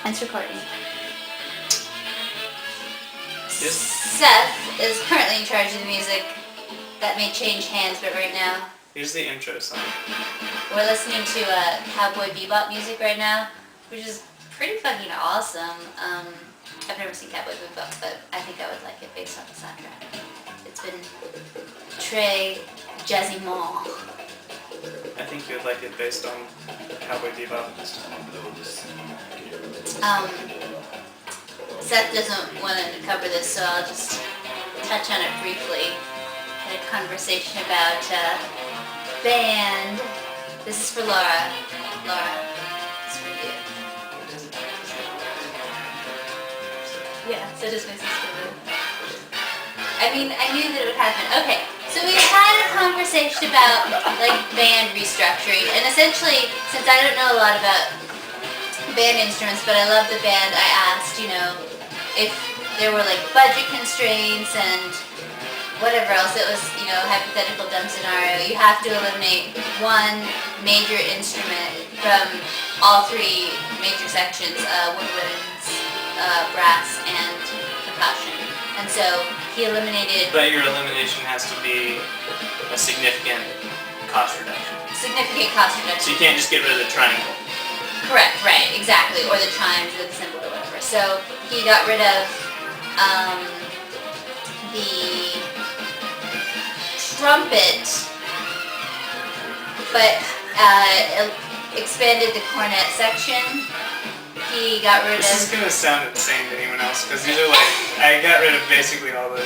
It's recording. Yes. Seth is currently in charge of the music. That may change hands, but right now... Here's the intro song. We're listening to Cowboy Bebop music right now, which is pretty fucking awesome. I've never seen Cowboy Bebop, but I think I would like it based on the soundtrack. It's been très jazziment. I think you would like it based on Cowboy Bebop. Seth doesn't want to cover this, so I'll just touch on it briefly. Had a conversation about band. This is for Laura. Laura, this is for you. Yeah, so does my sister. I mean, I knew that it would happen. Okay, so we had a conversation about like band restructuring, and essentially, since I don't know a lot about band instruments, but I love the band, I asked, if there were like budget constraints and whatever else. It was, hypothetical dumb scenario. You have to eliminate one major instrument from all three major sections, woodwinds, brass, and percussion. And so he eliminated... But your elimination has to be a significant cost reduction. Significant cost reduction. So you can't just get rid of the triangle. Correct, right, exactly. Or the chimes or the cymbal or whatever. So he got rid of the trumpet, but expanded the cornet section. He got rid of... This is going to sound insane to anyone else, because these are I got rid of basically all the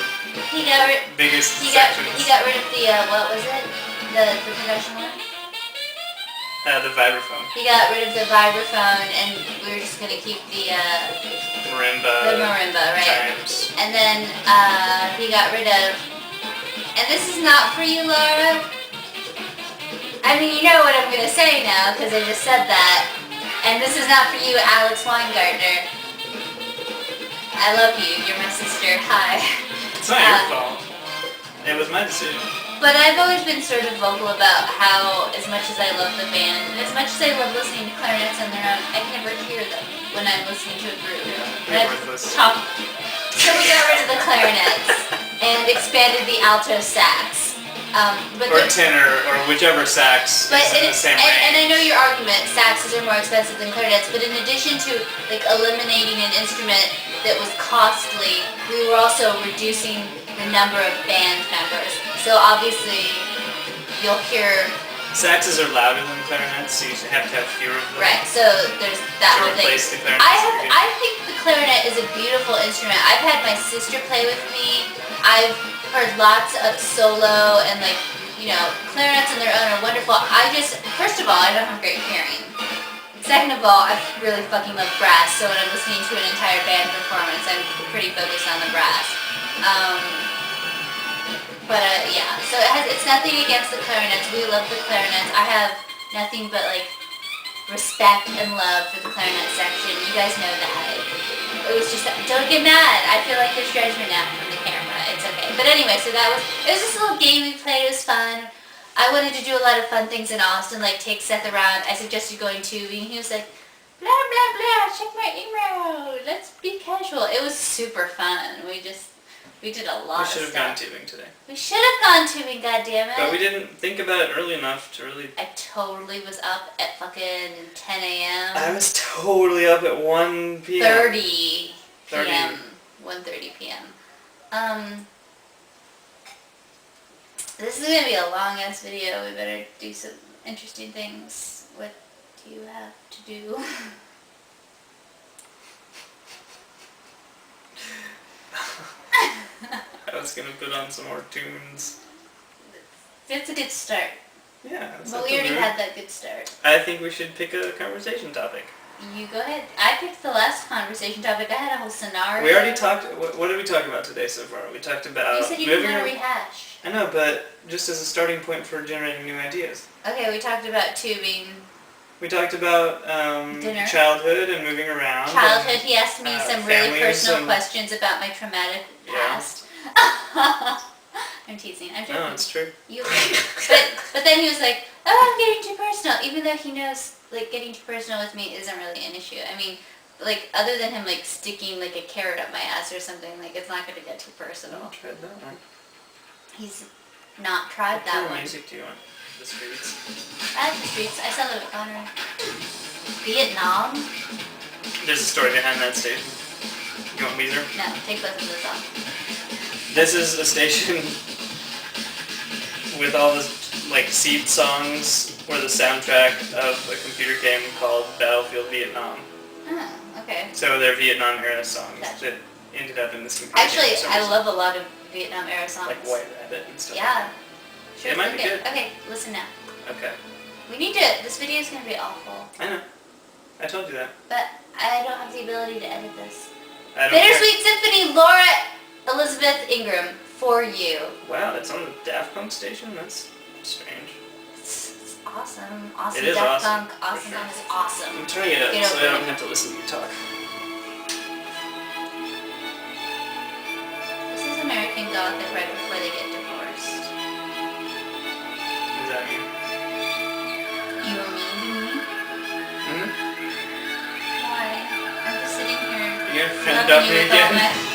biggest sections. He got rid of the, what was it? The percussion one? The vibraphone. He got rid of the vibraphone, and we were just going to keep the marimba. The marimba, right. Chimes. And then he got rid of... And this is not for you, Laura. I mean, you know what I'm going to say now, because I just said that. And this is not for you, Alex Weingartner. I love you. You're my sister. Hi. It's not your fault. It was my decision. But I've always been sort of vocal about how, as much as I love the band, as much as I love listening to clarinets on their own, I can never hear them when I'm listening to a group. They're worthless. So we got rid of the clarinets and expanded the alto sax. Or tenor, or whichever sax is in the same range. And I know your argument, saxes are more expensive than clarinets, but in addition to eliminating an instrument that was costly, we were also reducing the number of band members. So obviously, you'll hear... Saxes are louder than clarinets, so you have to have fewer of them. Right, so there's that whole thing. The clarinets I think the clarinet is a beautiful instrument. I've had my sister play with me. I've heard lots of solo and clarinets on their own are wonderful. First of all, I don't have great hearing. Second of all, I really fucking love brass, so when I'm listening to an entire band performance, I'm pretty focused on the brass. Yeah, so it's nothing against the clarinets. We love the clarinets. I have nothing but respect and love for the clarinet section. You guys know that. It was just, don't get mad. I feel like there's judgment now from the camera. It's okay. But anyway, so it was just a little game we played. It was fun. I wanted to do a lot of fun things in Austin, like take Seth around. I suggested going tubing. He was like, blah, blah, blah, check my email. Let's be casual. It was super fun. We did a lot of stuff. We should have gone tubing today. We should have gone tubing, goddammit. But we didn't think about it early enough to really... I totally was up at fucking 10 a.m. I was totally up at 1 p.m. 30 p.m. 1:30 p.m. This is going to be a long-ass video. We better do some interesting things. What do you have to do? I was going to put on some more tunes. It's a good start. Yeah. But we already had that good start. I think we should pick a conversation topic. You go ahead. I picked the last conversation topic. I had a whole scenario. We already talked... What did we talk about today so far? We talked about... You said you didn't want to rehash. I know, but just as a starting point for generating new ideas. Okay, we talked about tubing. We talked about dinner. Childhood and moving around. Childhood. He asked me some really personal questions about my traumatic past. I'm teasing. I'm joking. No, it's true. But then he was like, oh, I'm getting too personal, even though he knows, like, getting too personal with me isn't really an issue. I mean, like, other than him, like, sticking, like, a carrot up my ass or something, like, it's not going to get too personal. I tried that one. He's not tried what that kind one. of music do you want? The streets? I like the streets. I saw it at Connery. Vietnam? There's a story behind that station. You want Weezer? No, take both of those off. This is a station with all the, like, seed songs or the soundtrack of a computer game called Battlefield Vietnam. Oh, okay. So they're Vietnam era songs Gotcha. that ended up in this computer Actually, game. I love a lot of Vietnam era songs. Like White Rabbit and stuff. Yeah. Sure. It might be good. Okay, listen now. Okay. We need to. This video is going to be awful. I know. I told you that. But I don't have the ability to edit this. I don't care. Bittersweet Symphony, Laura Elizabeth Ingram, for you. Wow, that's on the Daft Punk station? That's strange. It's awesome. Awesome. It is Daft awesome, Punk. for Awesome. sure. That is awesome. I'm turning it up Get so over I don't it. have to listen to you talk. This is American Gothic right before they get divorced. What does that mean? You were mean to me? Hmm? Why? I'm just sitting here You're gonna loving dump you me with all again? my